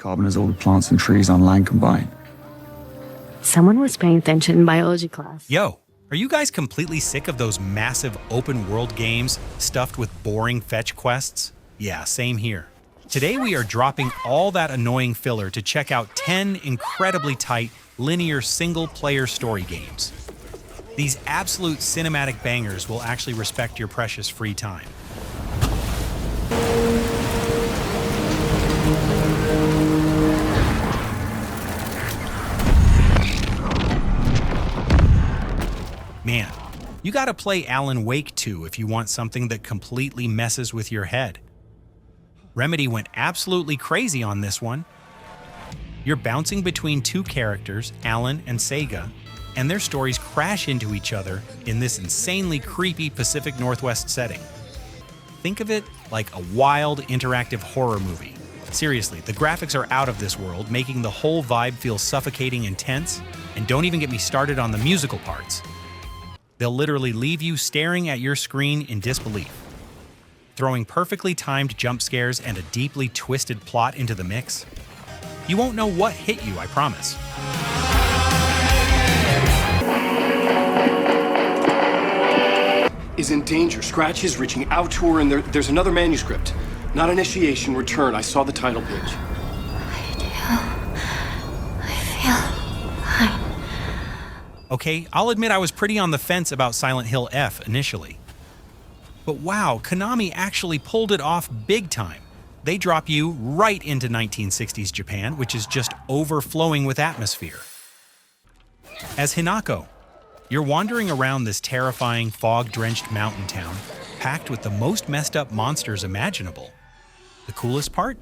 Carbon is all the plants and trees on land combined. Someone was paying attention in biology class. Yo, are you guys completely sick of those massive open-world games stuffed with boring fetch quests? Yeah, same here. Today we are dropping all that annoying filler to check out 10 incredibly tight, linear single-player story games. These absolute cinematic bangers will actually respect your precious free time. Man, you gotta play Alan Wake 2 if you want something that completely messes with your head. Remedy went absolutely crazy on this one. You're bouncing between two characters, Alan and Saga, and their stories crash into each other in this insanely creepy Pacific Northwest setting. Think of it like a wild, interactive horror movie. Seriously, the graphics are out of this world, making the whole vibe feel suffocating and tense, and don't even get me started on the musical parts. They'll literally leave you staring at your screen in disbelief. Throwing perfectly timed jump scares and a deeply twisted plot into the mix, you won't know what hit you, I promise. Is in danger. Scratch is reaching out to her, and there's another manuscript. Not initiation, return. I saw the title page. Okay, I'll admit I was pretty on the fence about Silent Hill F initially. But wow, Konami actually pulled it off big time. They drop you right into 1960s Japan, which is just overflowing with atmosphere. As Hinako, you're wandering around this terrifying, fog-drenched mountain town, packed with the most messed up monsters imaginable. The coolest part?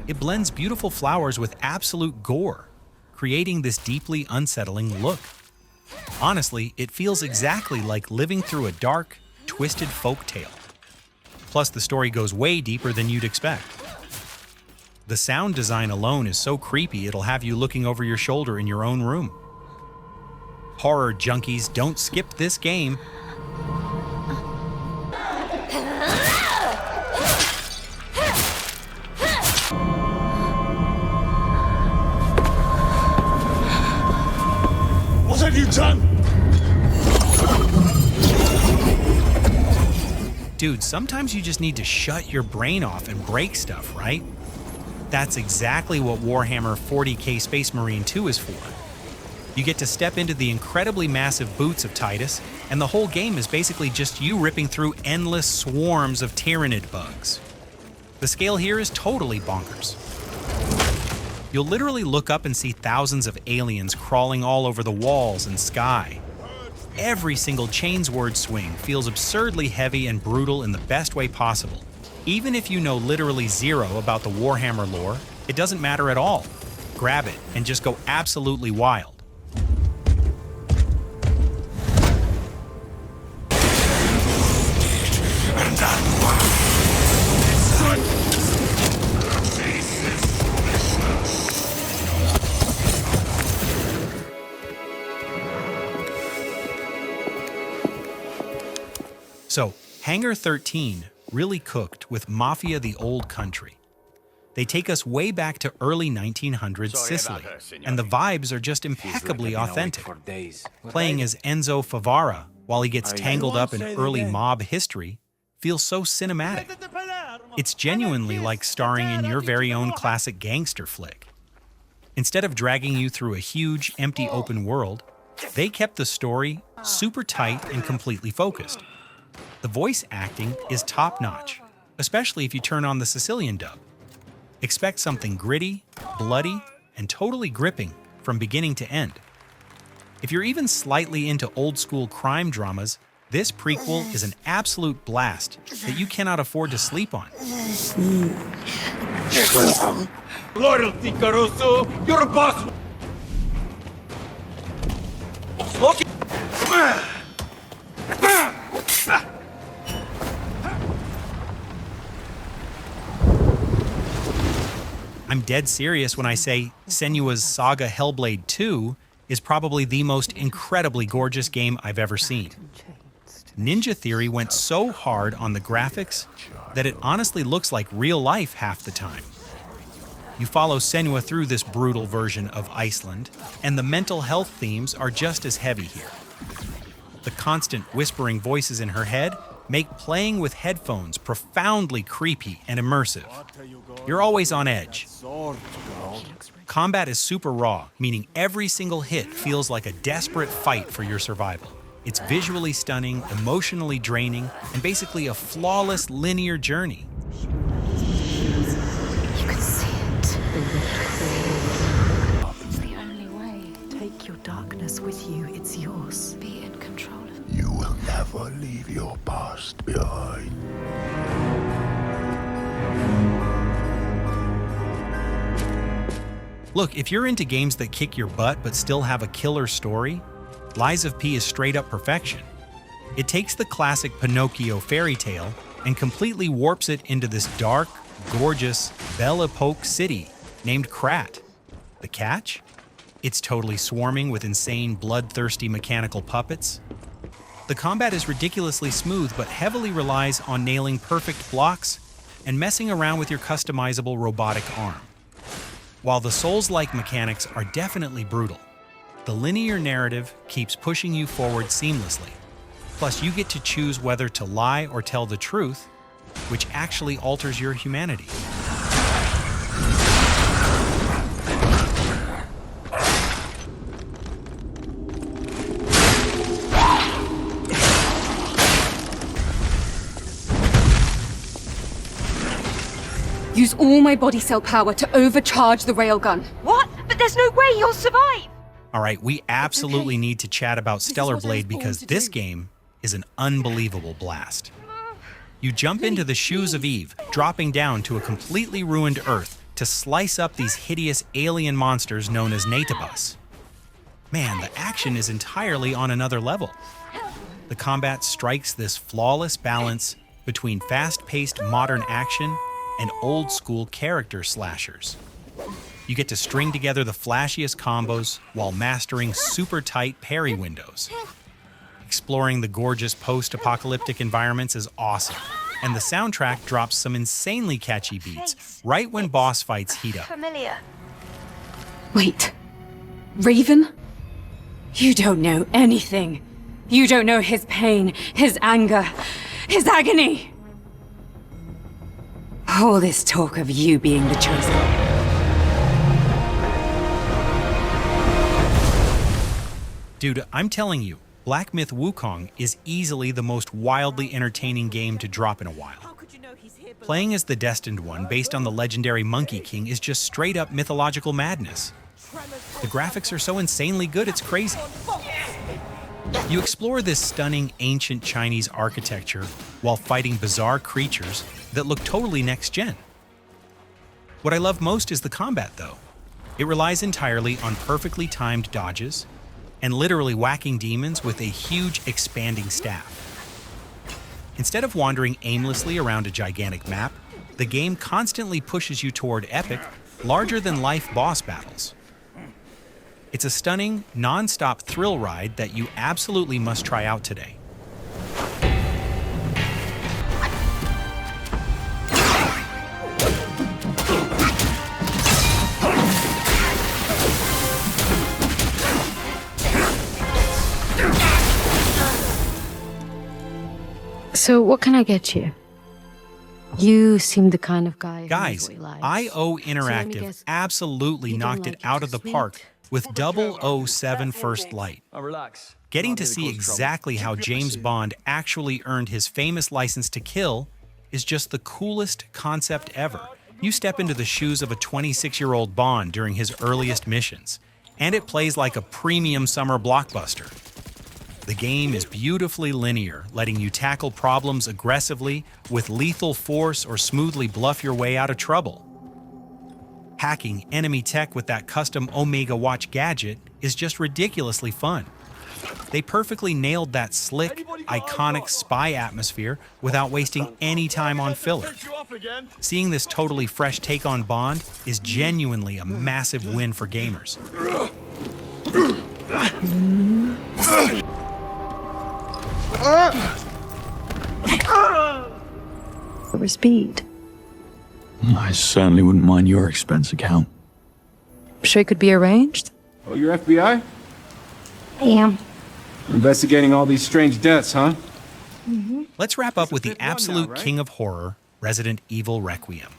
It blends beautiful flowers with absolute gore, creating this deeply unsettling look. Honestly, it feels exactly like living through a dark, twisted folk tale. Plus, the story goes way deeper than you'd expect. The sound design alone is so creepy it'll have you looking over your shoulder in your own room. Horror junkies, don't skip this game. What have you done? Dude, sometimes you just need to shut your brain off and break stuff, right? That's exactly what Warhammer 40k Space Marine 2 is for. You get to step into the incredibly massive boots of Titus, and the whole game is basically just you ripping through endless swarms of Tyrannid bugs. The scale here is totally bonkers. You'll literally look up and see thousands of aliens crawling all over the walls and sky. Every single chainsword swing feels absurdly heavy and brutal in the best way possible. Even if you know literally zero about the Warhammer lore, it doesn't matter at all. Grab it and just go absolutely wild. So, Hangar 13 really cooked with Mafia the Old Country. They take us way back to early 1900s Sicily, and the vibes are just impeccably authentic. Playing as Enzo Favara while he gets tangled up in early mob history feels so cinematic. It's genuinely like starring in your very own classic gangster flick. Instead of dragging you through a huge, empty open world, they kept the story super tight and completely focused. The voice acting is top-notch, especially if you turn on the Sicilian dub. Expect something gritty, bloody, and totally gripping from beginning to end. If you're even slightly into old-school crime dramas, this prequel is an absolute blast that you cannot afford to sleep on. Loyalty, Caruso! You're a boss! Okay. I'm dead serious when I say Senua's Saga Hellblade 2 is probably the most incredibly gorgeous game I've ever seen. Ninja Theory went so hard on the graphics that it honestly looks like real life half the time. You follow Senua through this brutal version of Iceland, and the mental health themes are just as heavy here. The constant whispering voices in her head make playing with headphones profoundly creepy and immersive. You're always on edge. Combat is super raw, meaning every single hit feels like a desperate fight for your survival. It's visually stunning, emotionally draining, and basically a flawless linear journey. You can see it. It's the only way. Take your darkness with you. It's yours. Be in control of it. You will never leave your past behind. Look, if you're into games that kick your butt but still have a killer story, Lies of P is straight up perfection. It takes the classic Pinocchio fairy tale and completely warps it into this dark, gorgeous, Belle Epoque city named Krat. The catch? It's totally swarming with insane, bloodthirsty mechanical puppets. The combat is ridiculously smooth but heavily relies on nailing perfect blocks and messing around with your customizable robotic arm. While the Souls-like mechanics are definitely brutal, the linear narrative keeps pushing you forward seamlessly. Plus, you get to choose whether to lie or tell the truth, which actually alters your humanity. Use all my body cell power to overcharge the railgun. What? But there's no way you'll survive! Alright, we absolutely need to chat about Stellar Blade because this game is an unbelievable blast. You jump into the shoes of Eve, dropping down to a completely ruined Earth to slice up these hideous alien monsters known as Natabus. Man, the action is entirely on another level. The combat strikes this flawless balance between fast-paced modern action and old-school character slashers. You get to string together the flashiest combos while mastering super tight parry windows. Exploring the gorgeous post-apocalyptic environments is awesome, and the soundtrack drops some insanely catchy beats right when boss fights heat up. Familiar. Wait. Raven? You don't know anything. You don't know his pain, his anger, his agony. All this talk of you being the chosen. Dude, I'm telling you, Black Myth Wukong is easily the most wildly entertaining game to drop in a while. Playing as the Destined One, based on the legendary Monkey King, is just straight up mythological madness. The graphics are so insanely good, it's crazy. You explore this stunning ancient Chinese architecture while fighting bizarre creatures that look totally next-gen. What I love most is the combat, though. It relies entirely on perfectly timed dodges and literally whacking demons with a huge expanding staff. Instead of wandering aimlessly around a gigantic map, the game constantly pushes you toward epic, larger-than-life boss battles. It's a stunning, non-stop thrill ride that you absolutely must try out today. So what can I get you? You seem the kind of guy who Guys, enjoys lives. IO So let me Interactive guess, absolutely you don't knocked like it out of the sweet? park with 007 First Light. Getting to see exactly how James Bond actually earned his famous license to kill is just the coolest concept ever. You step into the shoes of a 26-year-old Bond during his earliest missions, and it plays like a premium summer blockbuster. The game is beautifully linear, letting you tackle problems aggressively with lethal force or smoothly bluff your way out of trouble. Hacking enemy tech with that custom Omega Watch gadget is just ridiculously fun. They perfectly nailed that slick, iconic spy atmosphere without wasting any time on filler. Seeing this totally fresh take on Bond is genuinely a massive win for gamers. For speed. I certainly wouldn't mind your expense account. Sure it could be arranged? Oh, you're FBI? I am. Investigating all these strange deaths, huh? Let's wrap up with the fifth one now, absolute right? king of horror, Resident Evil Requiem.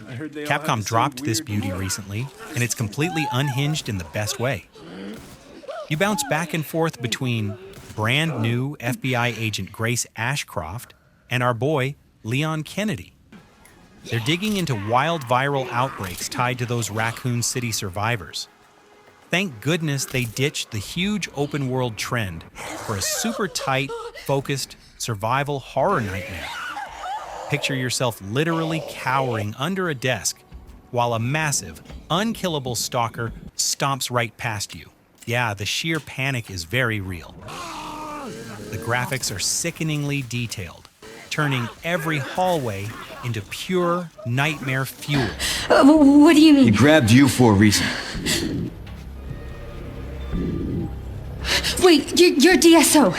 I heard they all have the Capcom same dropped this weird beauty lore. recently, and it's completely unhinged in the best way. You bounce back and forth between brand new FBI agent Grace Ashcroft and our boy, Leon Kennedy. They're digging into wild viral outbreaks tied to those Raccoon City survivors. Thank goodness they ditched the huge open world trend for a super tight, focused survival horror nightmare. Picture yourself literally cowering under a desk while a massive, unkillable stalker stomps right past you. Yeah, the sheer panic is very real. The graphics are sickeningly detailed, turning every hallway into pure nightmare fuel. What do you He mean? grabbed you for a reason. Wait, you're DSO.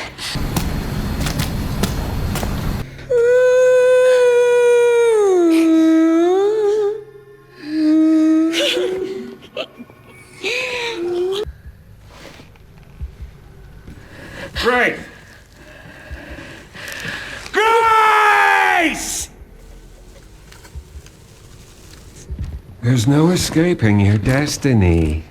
Great! Grace! There's no escaping your destiny.